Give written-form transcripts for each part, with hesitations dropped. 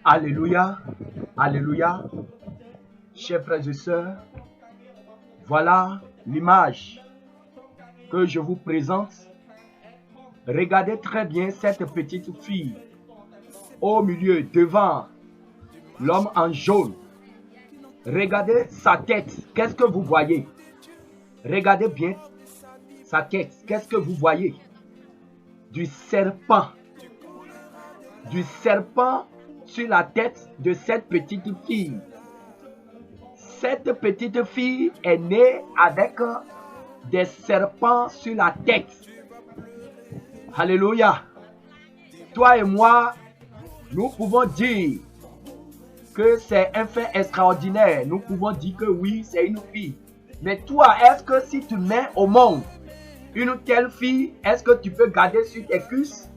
Alléluia, alléluia. Chers frères et sœurs, voilà l'image que je vous présente. Regardez très bien cette petite fille au milieu, devant l'homme en jaune. Regardez sa tête, qu'est-ce que vous voyez? Regardez bien sa tête, qu'est-ce que vous voyez? Du serpent sur la tête de cette petite fille. Cette petite fille est née avec des serpents sur la tête. Alléluia. Toi et moi, nous pouvons dire que c'est un fait extraordinaire. Nous pouvons dire que oui, c'est une fille. Mais toi, est-ce que si tu mets au monde une telle fille, est-ce que tu peux garder sur tes cuisses?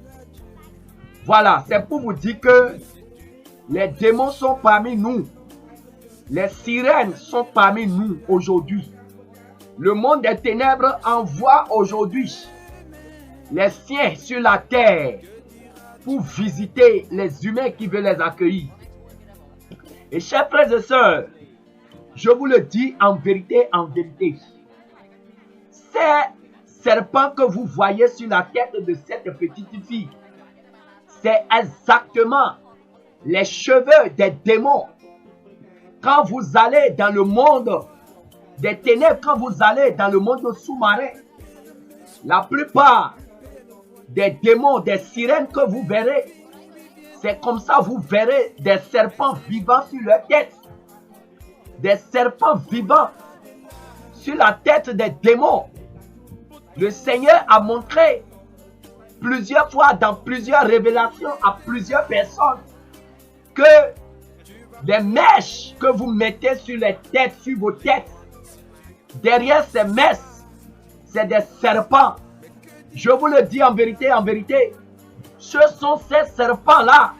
Voilà, c'est pour vous dire que les démons sont parmi nous. Les sirènes sont parmi nous aujourd'hui. Le monde des ténèbres envoie aujourd'hui les siens sur la terre pour visiter les humains qui veulent les accueillir. Et chers frères et sœurs, je vous le dis en vérité, ces serpents que vous voyez sur la tête de cette petite fille, c'est exactement les cheveux des démons. Quand vous allez dans le monde des ténèbres, quand vous allez dans le monde sous-marin, la plupart des démons, des sirènes que vous verrez, c'est comme ça vous verrez des serpents vivants sur leur tête. Des serpents vivants sur la tête des démons. Le Seigneur a montré plusieurs fois dans plusieurs révélations à plusieurs personnes que les mèches que vous mettez sur les têtes, sur vos têtes, derrière ces mèches, c'est des serpents. Je vous le dis en vérité, ce sont ces serpents-là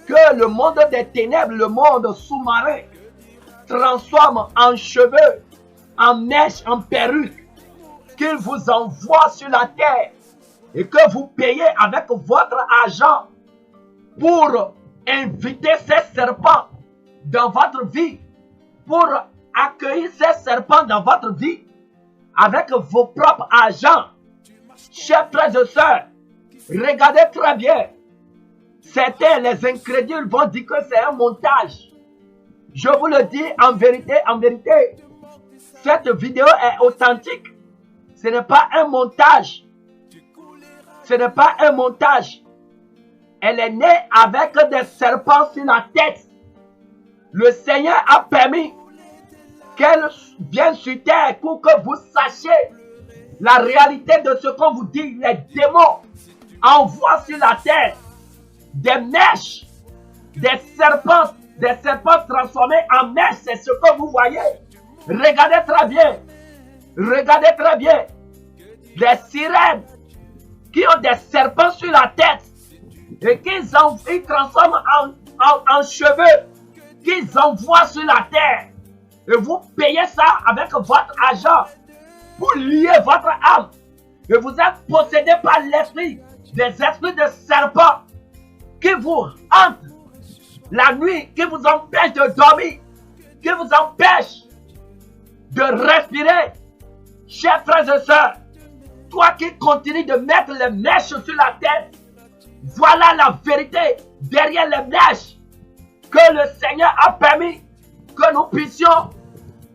que le monde des ténèbres, le monde sous-marin, transforme en cheveux, en mèches, en perruques, qu'il vous envoie sur la terre et que vous payez avec votre argent pour inviter ces serpents dans votre vie, pour accueillir ces serpents dans votre vie avec vos propres argent. Chers frères et sœurs, regardez très bien. Certains, les incrédules, vont dire que c'est un montage. Je vous le dis en vérité, cette vidéo est authentique. Ce n'est pas un montage. Ce n'est pas un montage. Elle est née avec des serpents sur la tête. Le Seigneur a permis qu'elle vienne sur terre pour que vous sachiez la réalité de ce qu'on vous dit. Les démons envoient sur la terre des mèches, des serpents transformés en mèches. C'est ce que vous voyez. Regardez très bien. Regardez très bien. Des sirènes qui ont des serpents sur la tête et qu'ils transforment en cheveux, qu'ils envoient sur la terre. Et vous payez ça avec votre argent pour lier votre âme. Et vous êtes possédé par l'esprit, des esprits de serpents qui vous hantent la nuit, qui vous empêchent de dormir, qui vous empêchent de respirer. Chers frères et sœurs, toi qui continues de mettre les mèches sur la tête, voilà la vérité derrière les mèches que le Seigneur a permis que nous puissions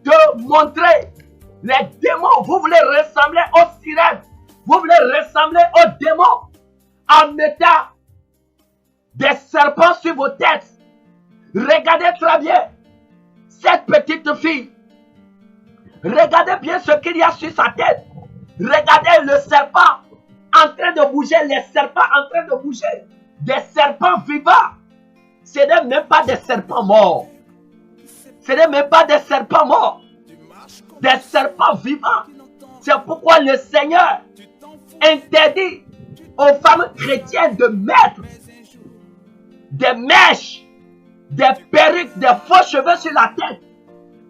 te montrer. Les démons, vous voulez ressembler aux sirènes, vous voulez ressembler aux démons en mettant des serpents sur vos têtes. Regardez très bien cette petite fille. Regardez bien ce qu'il y a sur sa tête. Regardez le serpent en train de bouger, les serpents en train de bouger. Des serpents vivants. Ce n'est même pas des serpents morts. Ce n'est même pas des serpents morts. Des serpents vivants. C'est pourquoi le Seigneur interdit aux femmes chrétiennes de mettre des mèches, des perruques, des faux cheveux sur la tête.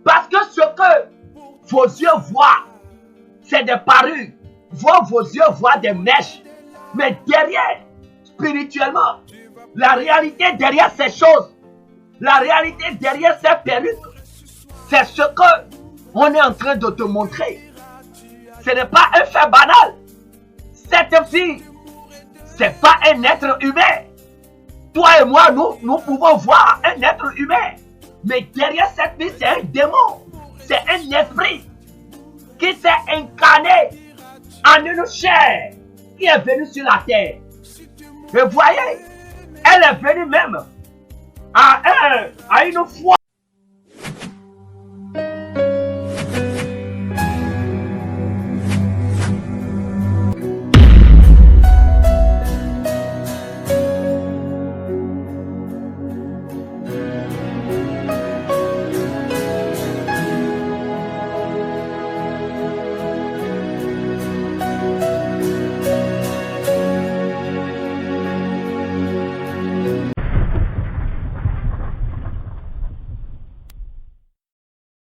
Parce que ce que vos yeux voient, c'est des parures. Vos yeux voient des mèches. Mais derrière, spirituellement, la réalité derrière ces choses, La réalité derrière ces perruques, c'est ce que on est en train de te montrer. Ce n'est pas un fait banal. Cette fille, c'est pas un être humain. Toi et moi, nous pouvons voir un être humain. Mais derrière cette fille, c'est un démon. C'est un esprit qui s'est incarné en une chair qui est venue sur la terre. Et voyez, elle est venue même à une foi